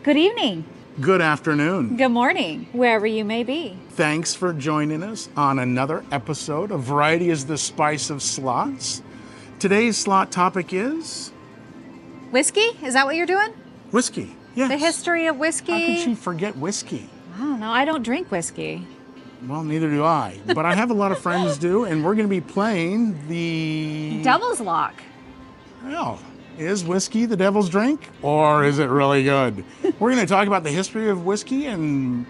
Good evening. Good afternoon. Good morning, wherever you may be. Thanks for joining us on another episode of Variety is the Spice of Slots. Today's slot topic is Whiskey? Is that what you're doing? whiskey. Yes. The history of whiskey? How could she forget whiskey? I don't know. I don't drink whiskey. Well, neither do I. But I have a lot of friends do, and we're going to be playing the... Devil's Lock. Well, is whiskey the devil's drink, or is it really good? We're going to talk about the history of whiskey and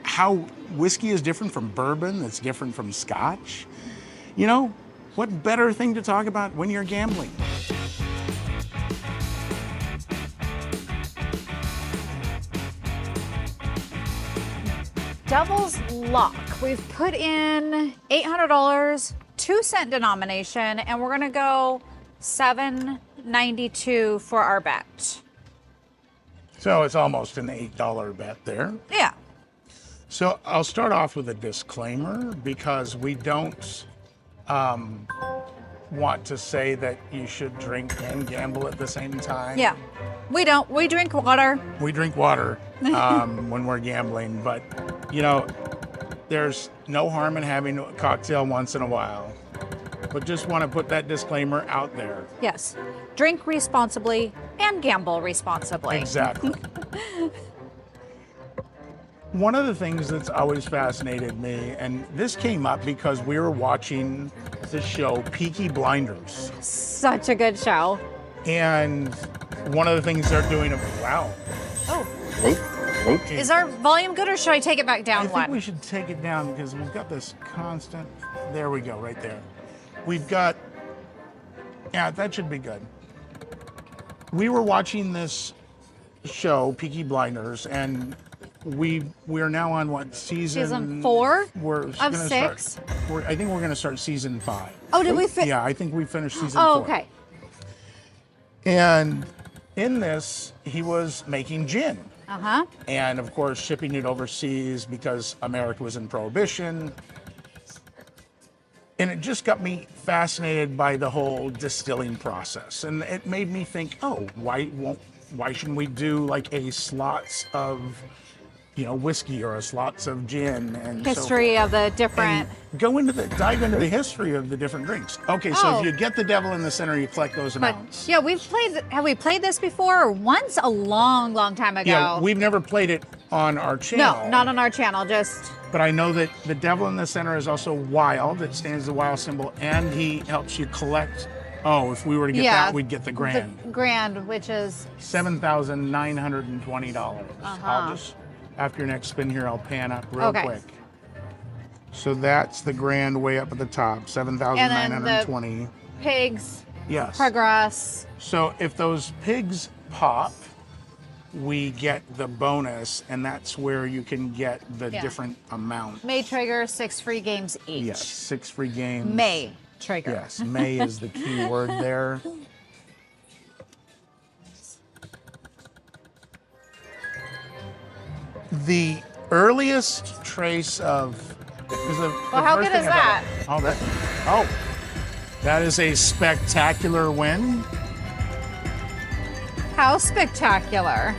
how whiskey is different from bourbon, that's different from scotch. You know, what better thing to talk about when you're gambling? Devil's Lock. We've put in $800, 2-cent denomination, and we're going to go $7.92 for our bet. So it's almost an $8 bet there. Yeah. So I'll start off with a disclaimer because we don't want to say that you should drink and gamble at the same time. Yeah. We don't. We drink water. We drink water when we're gambling, but you know, there's no harm in having a cocktail once in a while. But just want to put that disclaimer out there. Yes. Drink responsibly and gamble responsibly. Exactly. One of the things that's always fascinated me, and this came up because we were watching the show Peaky Blinders. Such a good show. And one of the things they're doing, wow. Oh. Is our volume good, or should I take it back down I one? think we should take it down because we've got this constant, there we go, right there. We've got, yeah, that should be good. We were watching this show, Peaky Blinders, and we're now on what, Season 4 of 6? I think we're going to start season 5. Oh, did we Yeah, I think we finished season 4. Oh, okay. And in this, he was making gin. Uh-huh. And of course, shipping it overseas because America was in Prohibition. And it just got me fascinated by the whole distilling process. And it made me think, oh, why shouldn't we do like a slots of, you know, whiskey or a slots of gin and History of the different... And dive into the history of the different drinks. Okay, so if you get the devil in the center, you collect those But amounts. yeah, have we played this before? Once a long, long time ago. Yeah, we've never played it on our channel. No, not on our channel, just... But I know that the devil in the center is also wild. It stands the wild symbol, and he helps you collect. Oh, if we were to get that, we'd get the grand. The grand, which is... $7,920. I'll just, after your next spin here, I'll pan up real quick. So that's the grand way up at the top, $7,920. And then the pigs progress. So if those pigs pop, we get the bonus, and that's where you can get the different amount. May trigger 6 free games each. Yes, 6 free games. May trigger. Yes, may is the key word there. The earliest trace of... how good is that? That is a spectacular win. How spectacular.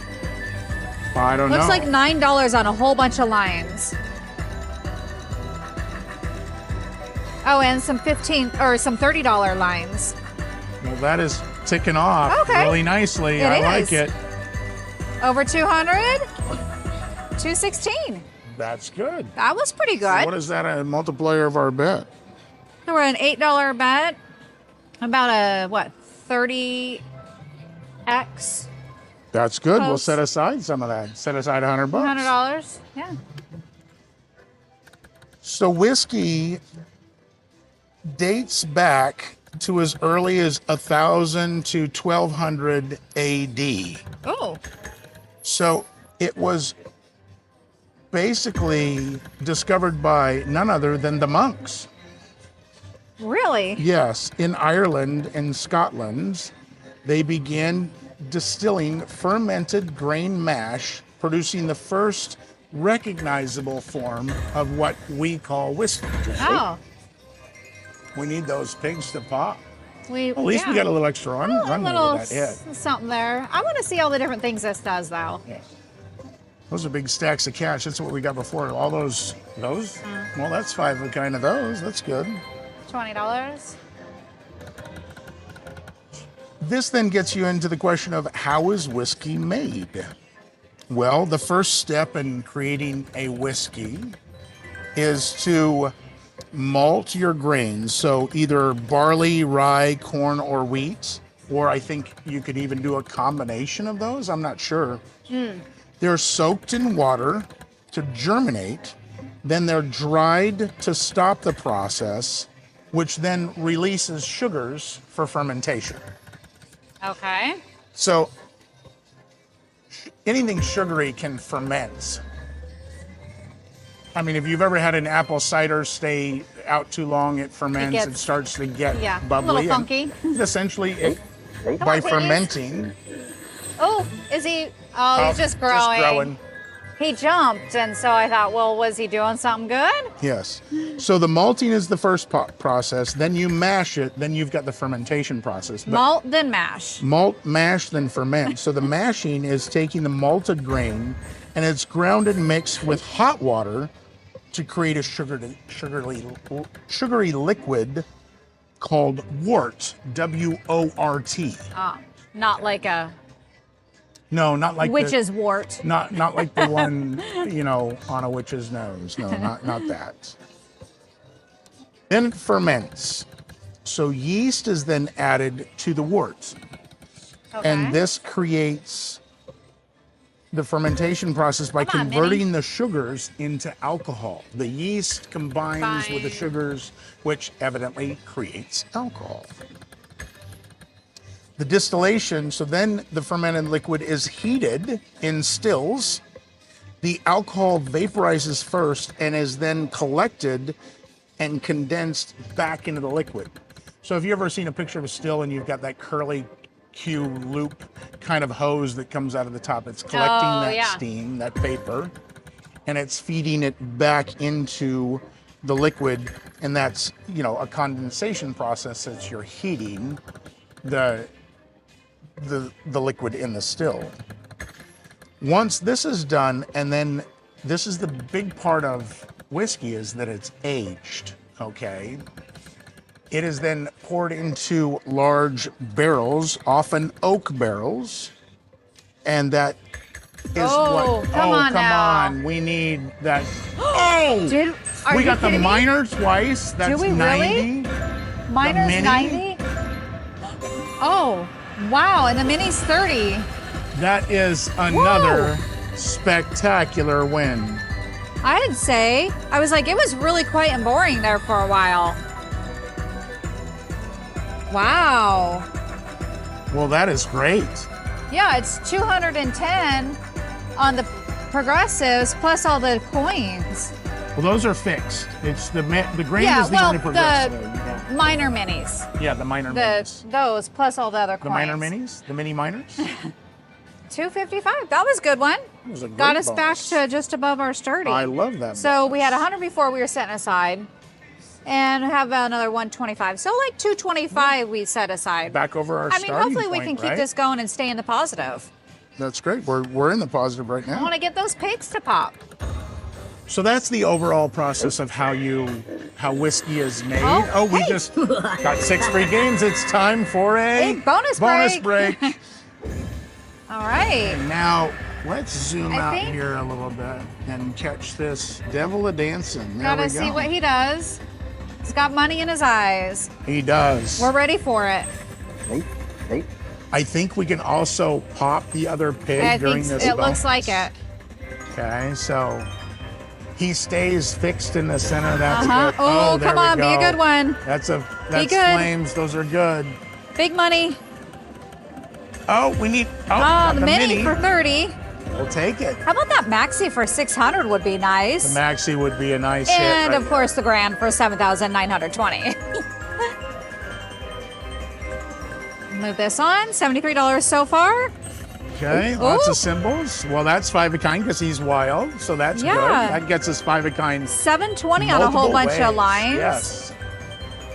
I don't know. Looks like $9 on a whole bunch of lines. Oh, and some $30 lines. Well, that is ticking off really nicely. I like it. Over 200? 216. That's good. That was pretty good. So what is that, a multiplier of our bet? So we're an $8 bet. About a, 30x? That's good. We'll set aside some of that. Set aside $100. $100, yeah. So whiskey dates back to as early as 1000 to 1200 AD. Oh. So it was basically discovered by none other than the monks. Really? Yes, in Ireland and Scotland, they began distilling fermented grain mash, producing the first recognizable form of what we call whiskey. Oh. We need those pigs to pop. At least we got a little extra runway with that hit. Something there. I want to see all the different things this does, though. Yeah. Those are big stacks of cash. That's what we got before. All those? Well, that's 5 of a kind of those. That's good. $20. This then gets you into the question of how is whiskey made? Well, the first step in creating a whiskey is to malt your grains. So either barley, rye, corn, or wheat, or I think you could even do a combination of those. I'm not sure. They're soaked in water to germinate, then they're dried to stop the process, which then releases sugars for fermentation. Okay. So anything sugary can ferment. I mean, if you've ever had an apple cider stay out too long, it ferments. It starts to get bubbly. A little funky. Essentially, by fermenting. Oh, is he? Oh, he's just growing. Just growing. He jumped, and so I thought, well, was he doing something good? Yes. So the malting is the first process. Then you mash it. Then you've got the fermentation process. But malt, then mash. Malt, mash, then ferment. So the mashing is taking the malted grain, and it's ground and mixed with hot water to create a sugary liquid called wort, W-O-R-T. Not like a No, not like witch's wart. Not like the one, on a witch's nose. No, not that. Then it ferments. So yeast is then added to the wort. Okay. And this creates the fermentation process by converting the sugars into alcohol. The yeast combines with the sugars, which evidently creates alcohol. The distillation, so then the fermented liquid is heated in stills. The alcohol vaporizes first and is then collected and condensed back into the liquid. So have you ever seen a picture of a still and you've got that curly Q loop kind of hose that comes out of the top? It's collecting steam, that vapor, and it's feeding it back into the liquid, and that's a condensation process as you're heating the liquid in the still. Once this is done, and then this is the big part of whiskey, is that it's aged, okay? It is then poured into large barrels, often oak barrels, and that is come on. We need that. Oh! We got the minor twice. That's 90. Minor's 90? Oh, wow. And the mini's 30. That is another spectacular win. I'd say. I was like, it was really quiet and boring there for a while. Wow. Well, that is great. Yeah, it's 210 on the progressives plus all the coins. Well, those are fixed. It's the grain is the only progressive. The minor minis. Yeah, the minor minis. Those plus all the other coins. The minor minis? The mini minors? 255. That was a good one. That was a great Got us bonus. back to just above our sturdy. I love that. So we had 100 before we were setting aside. And have another 125. So like 225 we set aside. Back over our starting hopefully we point, can keep this going and stay in the positive. That's great. We're in the positive right now. I want to get those pigs to pop. So that's the overall process of how whiskey is made. We just got 6 free games. It's time for a bonus break. All right. And now let's zoom out here a little bit and catch this devil a dancing. Gotta see what he does. He's got money in his eyes. He does. We're ready for it. I think we can also pop the other pig during this. It looks like it. Okay, so he stays fixed in the center. That's good. Oh, come on, be a good one. That's flames. Those are good. Big money. Oh, we need the mini for 30. We'll take it. How about that maxi for 600 would be nice. The maxi would be a nice hit. And of course the grand for 7,920. Move this on. $73 so far. Okay, lots of symbols. Well, that's 5 of kind because he's wild, so that's good. That gets us 5 of kind. 720 on a whole bunch of lines. Yes.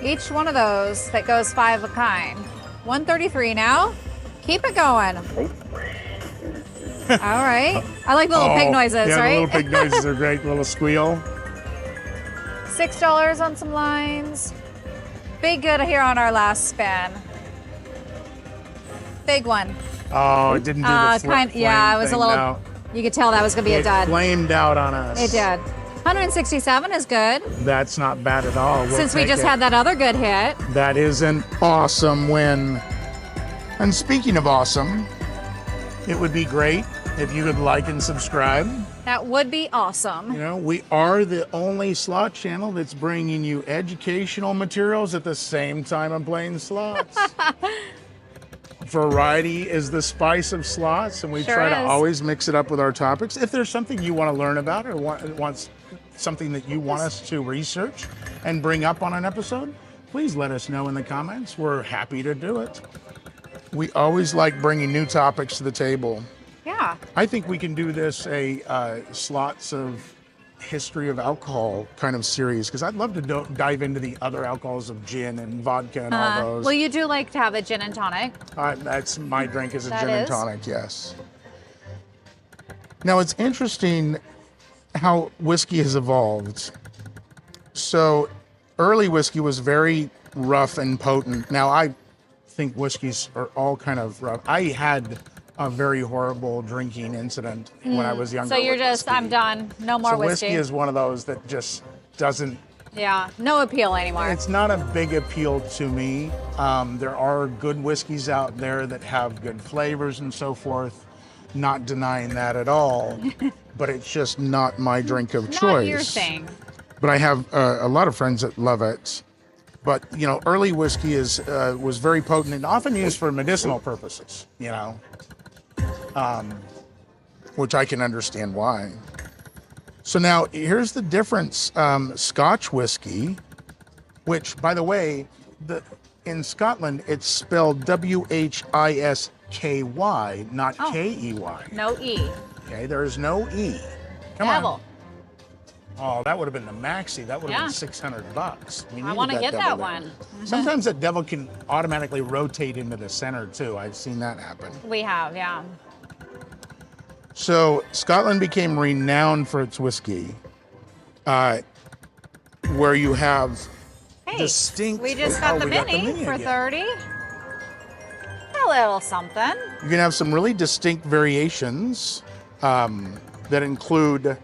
Each one of those that goes 5 of kind. 133 now. Keep it going. All right. I like the little pig noises, yeah, right? the little pig noises are great. Little squeal. $6 on some lines. Big good here on our last spin. Big one. Oh, it didn't do the Yeah, it was a thing, little. no. You could tell that was gonna be a It dud. flamed out on us. It did. 167 is good. That's not bad at all. We'll Since we take just it. had that other good hit. That is an awesome win. And speaking of awesome, it would be great if you could like and subscribe. That would be awesome. You know, we are the only slot channel that's bringing you educational materials at the same time I'm playing slots. Variety is the spice of slots, and we Sure try to is. always mix it up with our topics. If there's something you want to learn about or wants something that you want us to research and bring up on an episode, please let us know in the comments. We're happy to do it. We always like bringing new topics to the table. Yeah. I think we can do this a slots of history of alcohol kind of series, because I'd love to dive into the other alcohols of gin and vodka and all those. Well, you do like to have a gin and tonic. That's my drink is a That gin and is? tonic, yes. Now it's interesting how whiskey has evolved. So early whiskey was very rough and potent. Now I think whiskeys are all kind of rough. I had a very horrible drinking incident when I was younger. So you're with just, whiskey. I'm done. No more So whiskey. whiskey is one of those that just doesn't. Yeah. No appeal anymore. It's not a big appeal to me. There are good whiskeys out there that have good flavors and so forth. Not denying that at all, but it's just not my drink of choice. Not your thing. But I have a lot of friends that love it. But you know, early whiskey was very potent and often used for medicinal purposes. You know, which I can understand why. So now here's the difference. Scotch whiskey, which by the way, in Scotland it's spelled W-H-I-S-K-Y, not K-E-Y. No E. Okay, there is no E. Come Devil. on. Oh, that would have been the maxi. That would have Yeah. been $600. We I needed want to get devil that there. one. Sometimes that devil can automatically rotate into the center too. I've seen that happen. We have, yeah. So Scotland became renowned for its whiskey, where you have Hey, distinct. we just got the we got the mini for again. 30. A little something. You can have some really distinct variations that include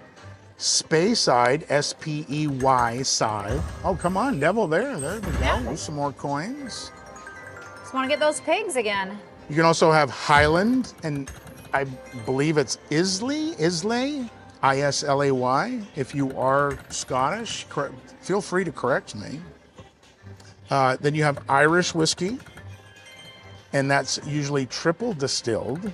Speyside, S-P-E-Y side. Oh, come on, devil there. There we go. Yeah. With some more coins. Just want to get those pigs again. You can also have Highland, and I believe it's Islay, I-S-L-A-Y. If you are Scottish, feel free to correct me. Then you have Irish whiskey, and that's usually triple distilled.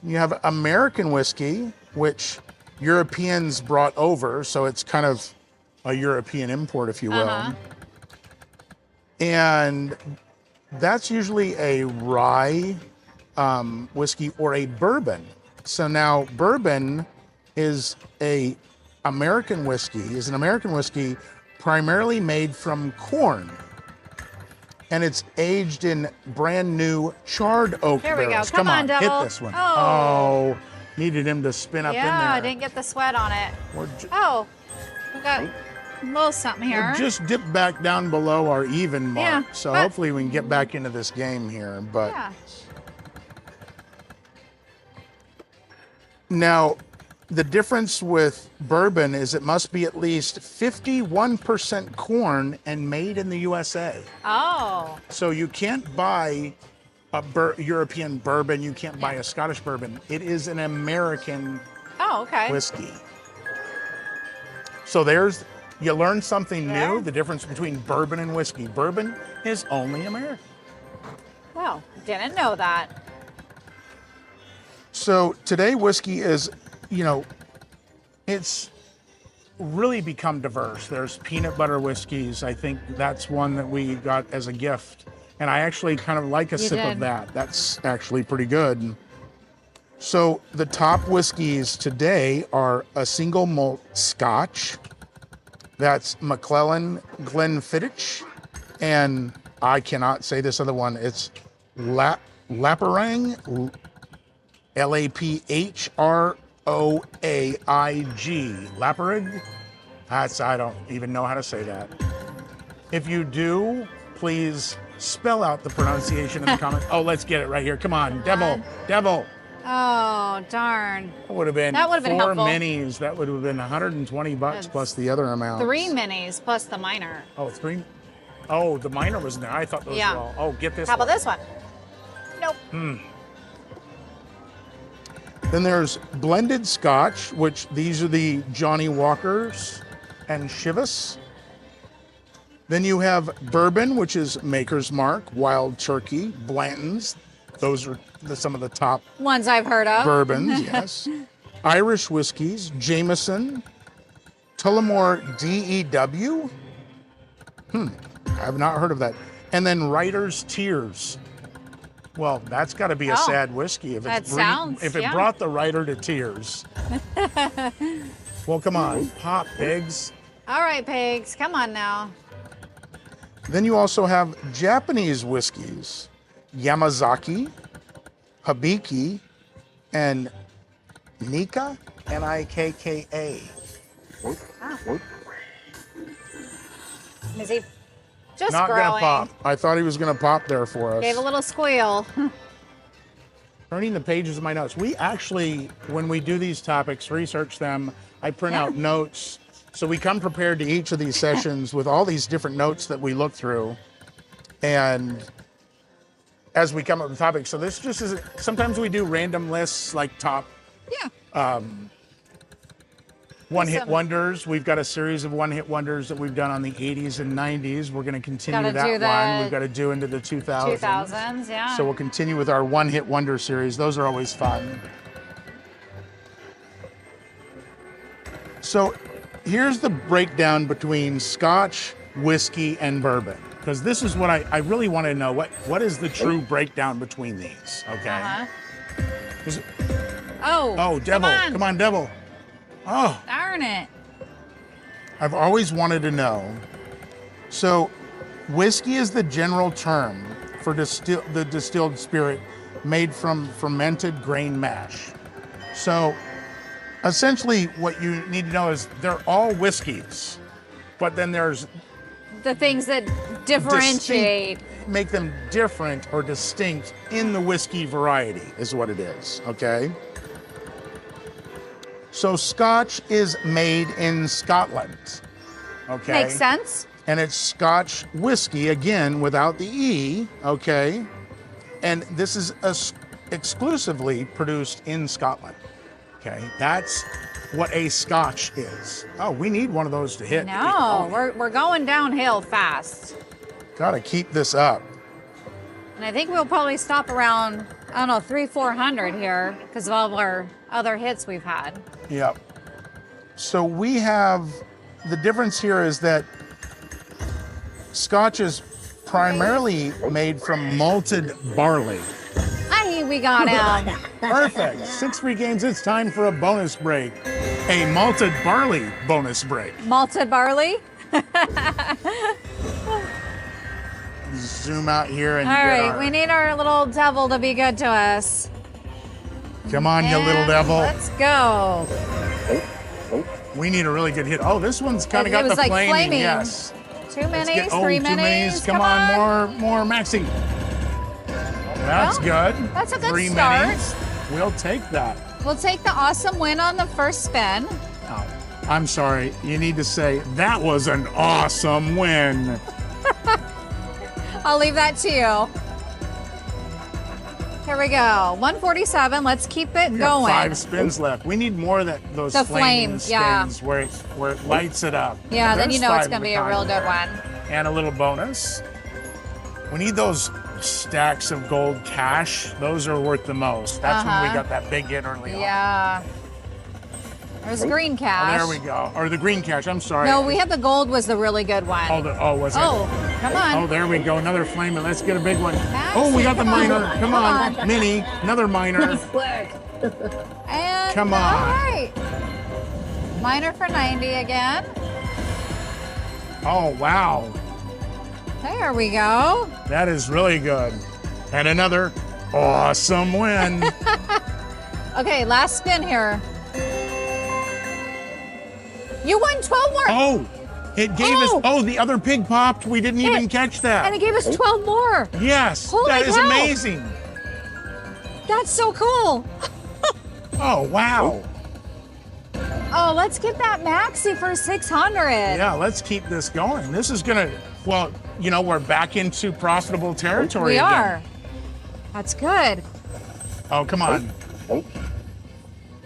You have American whiskey, which Europeans brought over, so it's kind of a European import, if you will. And that's usually a rye whiskey or a bourbon. So now bourbon is an American whiskey primarily made from corn. And it's aged in brand new charred oak Here we go. barrels. Come on, devil. hit this one. Oh. Needed him to spin up in there. Yeah, I didn't get the sweat on it. Oh, we got a little something here. We're just dipped back down below our even mark. Yeah, So but- hopefully we can get back into this game here. But Yeah. now the difference with bourbon is it must be at least 51% corn and made in the USA. Oh, So you can't buy a European bourbon, you can't buy a Scottish bourbon. It is an American okay. whiskey. So you learn something Yeah. new, the difference between bourbon and whiskey. Bourbon is only American. Well, didn't know that. So today whiskey is, it's really become diverse. There's peanut butter whiskeys. I think that's one that we got as a gift. And I actually kind of like a You sip did. of that. That's actually pretty good. So the top whiskeys today are a single malt Scotch. That's McClellan Glenfiddich. And I cannot say this other one. It's Laparang. Laphroaig. Laphroaig? I don't even know how to say that. If you do, please spell out the pronunciation in the comments. Oh, let's get it right here. Come on, devil. Oh, darn. That would have been That would have been four helpful. minis. That would have been $120 plus the other amount. 3 minis plus the minor. Oh, 3. Oh, the minor was in there. I thought those Yeah. were all. Oh, get this. How about one. this one? Nope. Then there's blended Scotch, which these are the Johnny Walkers and Chivas. Then you have bourbon, which is Maker's Mark, Wild Turkey, Blanton's. Those are some of the top Ones I've heard of. bourbons, yes. Irish whiskeys, Jameson, Tullamore DEW. I have not heard of that. And then Writer's Tears. Well, that's got to be a Oh, sad whiskey if that sounds, if it yeah. brought the writer to tears. Well, come on, pop pigs. All right, pigs, come on now. Then you also have Japanese whiskeys, Yamazaki, Hibiki, and Nikka, Nikka. Is he just Not growing? gonna pop. I thought he was gonna pop there for us. Gave a little squeal. Turning the pages of my notes. We actually, when we do these topics, research them. I print out notes. So we come prepared to each of these sessions with all these different notes that we look through. And as we come up with topics, so this just is, sometimes we do random lists like top Yeah. one-hit Some- wonders. We've got a series of one-hit wonders that we've done on the 80s and 90s. We're going to continue Gotta that do one. the We've got to do into the 2000s. 2000s, yeah. So we'll continue with our one-hit wonder series. Those are always fun. So here's the breakdown between Scotch, whiskey, and bourbon. Because this is what I really want to know. What is the true breakdown between these? Okay. Uh-huh. Is- Oh, devil. Come on, devil. Oh, Darn it. I've always wanted to know. So, whiskey is the general term for the distilled spirit made from fermented grain mash. So, essentially, what you need to know is they're all whiskeys, but then there's The things that differentiate. make them different or distinct in the whiskey variety, is what it is, okay? So, Scotch is made in Scotland, okay? Makes sense. And it's Scotch whiskey, again, without the E, okay? And this is exclusively produced in Scotland, okay? That's what a Scotch is. Oh, we need one of those to hit. No, we're going downhill fast. Gotta keep this up. And I think we'll probably stop around, I don't know, 300-400 here because of all of our other hits we've had. Yep. So we have, the difference here is that Scotch is primarily made from malted barley. Aye, we got him. Perfect. 6 free games. It's time for a bonus break. A malted barley bonus break. Malted barley. Zoom out here and All get right, our- we need our little devil to be good to us. Come on, you little And devil. Let's go. We need a really good hit. Oh, this one's kind It of got was the like flaming. flaming. Yes. 2 Let's minis, get- 3 2 minis. Come on, more Maxi. That's Well, good. that's a good 3 start. minis. We'll take that. We'll take the awesome win on the first spin. Oh, I'm sorry. You need to say that was an awesome win. I'll leave that to you. Here we go. 147. Let's keep it We got going. 5 spins left. We need more of those The flaming flame, yeah. spins where it lights it up. Yeah, then There's you know it's 5 going to be a real good one. And a little bonus. We need those stacks of gold cash. Those are worth the most. That's when we got that big hit early on. Yeah. There's green cash. Oh, there we go. Or the green cash. I'm sorry. No, we had the gold was the really good one. Was it? Oh, come on. Oh, there we go. Another flame. Let's get a big one. Maxi, Oh, we got the come on. minor. Come on. Come Mini. Another minor. And Come on. All right. Minor for 90 again. Oh, wow. There we go. That is really good. And another awesome win. Okay, last spin here. You won 12 more. Oh, it gave us, the other pig popped. We didn't even catch that. And it gave us 12 more. Yes, Holy that is cow. amazing. That's so cool. Oh, wow. Oh, let's get that maxi for 600. Yeah, let's keep this going. This is gonna, well, you know, we're back into profitable territory We again. are. That's good. Oh, come on.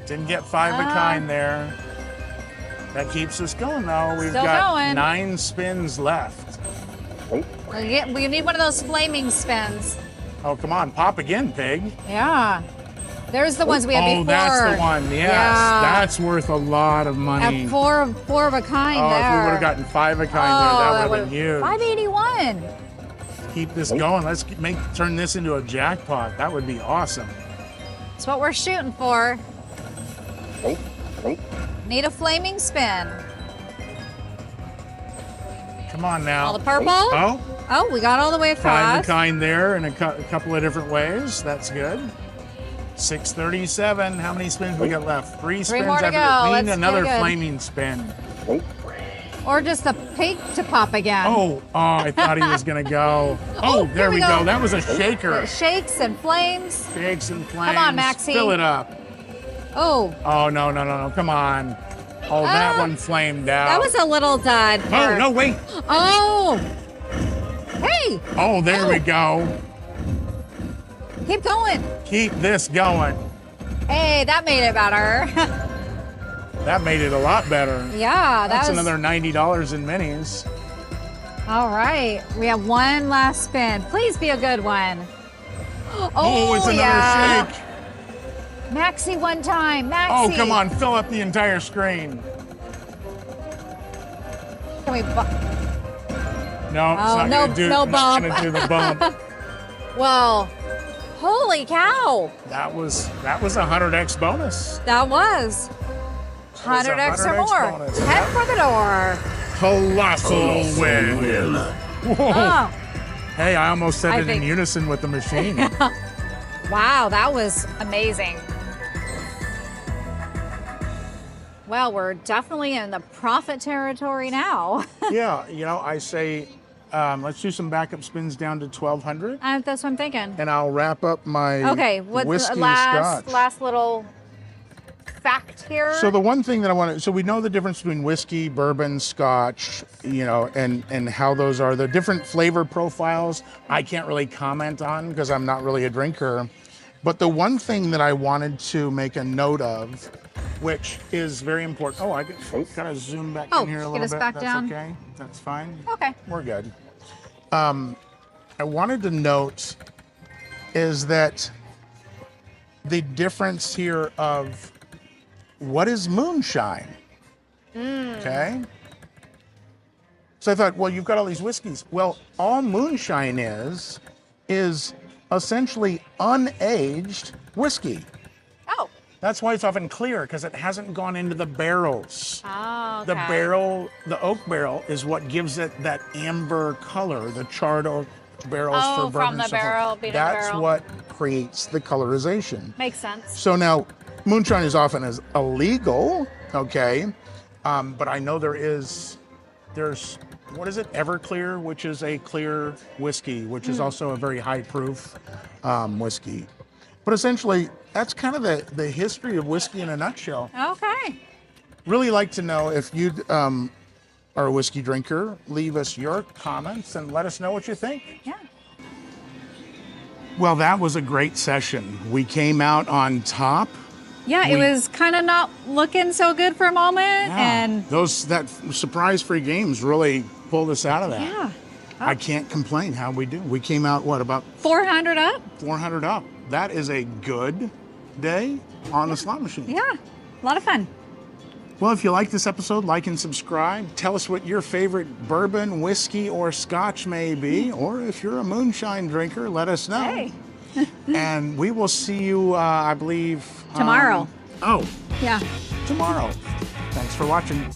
Didn't get 5 of a kind there. That keeps us going though. We've Still got going. 9 spins left. We need one of those flaming spins. Oh, come on, pop again, pig. Yeah. There's the ones we had Oh, before. that's the one, yes. Yeah. That's worth a lot of money. At four of a kind Oh, there. if we would have gotten 5 of a kind there, that would have been huge. 581. Keep this going. Let's turn this into a jackpot. That would be awesome. That's what we're shooting for. Need a flaming spin. Come on now. All the purple? Oh, Oh, we got all the way 5 across. of a kind there in a couple of different ways. That's good. 637. How many spins we got left? 3 spins. more to after go. We Let's need get another good. flaming spin. Or just the pig to pop again. Oh, I thought he was going to go. Oh, there we go. That was a shaker. It shakes and flames. Shakes and flames. on, Maxie. Fill it up. Oh, Oh, no. Come on. Oh, that one flamed out. that was a little dud. Oh, no, wait. Oh. Hey, Oh, there we go. keep going. Keep this going. Hey, that made it better. That made it a lot better. Yeah, That's was another $90 in minis. All right. We have one last spin. Please be a good one. Oh, it's another yeah. shake. Maxi one time. Maxi. Oh, come on. Fill up the entire screen. Can we? No, it's Oh, not no- gonna do, no not bump. gonna do the bump. Well, holy cow. That was a 100x bonus. That was 100x or 100x more. bonus. Head for the door. Colossal win. Whoa. Oh, Hey, I almost said I it in think- unison with the machine. wow, that was amazing. Well, we're definitely in the profit territory now. Yeah, you know, I say let's do some backup spins down to 1,200, That's what I'm thinking. and I'll wrap up my Okay, what's whiskey the scotch. last little fact here? So the one thing that I want to, so we know the difference between whiskey, bourbon, scotch, you know, and how those are. The different flavor profiles I can't really comment on because I'm not really a drinker. But the one thing that I wanted to make a note of, which is very important. Oh, I gotta zoom back in here a get little us bit. back That's down. okay. That's fine. Okay. We're good. I wanted to note is that the difference here of what is moonshine? Okay. So I thought, well, you've got all these whiskeys. Well, all moonshine is essentially unaged whiskey. Oh. That's why it's often clear, because it hasn't gone into the barrels. Oh, okay. The barrel, the oak barrel, is what gives it that amber color, the charred oak barrels Oh, for bourbon from and the so forth. barrel, being in the That's barrel. what creates the colorization. Makes sense. So now, moonshine is often as illegal, okay? But I know there's, what is it? Everclear, which is a clear whiskey, which is also a very high proof whiskey. But essentially, that's kind of the history of whiskey in a nutshell. Okay. Really like to know if you are a whiskey drinker. Leave us your comments and let us know what you think. Yeah. Well, that was a great session. We came out on top. Yeah, it was kind of not looking so good for a moment, and that surprise-free games really pulled us out of that. yeah, I can't complain how we do. We came out, what, about 400 up. 400 up. That is a good day on the slot machine. Yeah, a lot of fun. Well, if you like this episode, like and subscribe. Tell us what your favorite bourbon, whiskey, or scotch may be. Or if you're a moonshine drinker, let us know. Hey. And we will see you, I believe... Tomorrow. Oh, Yeah. tomorrow. Thanks for watching.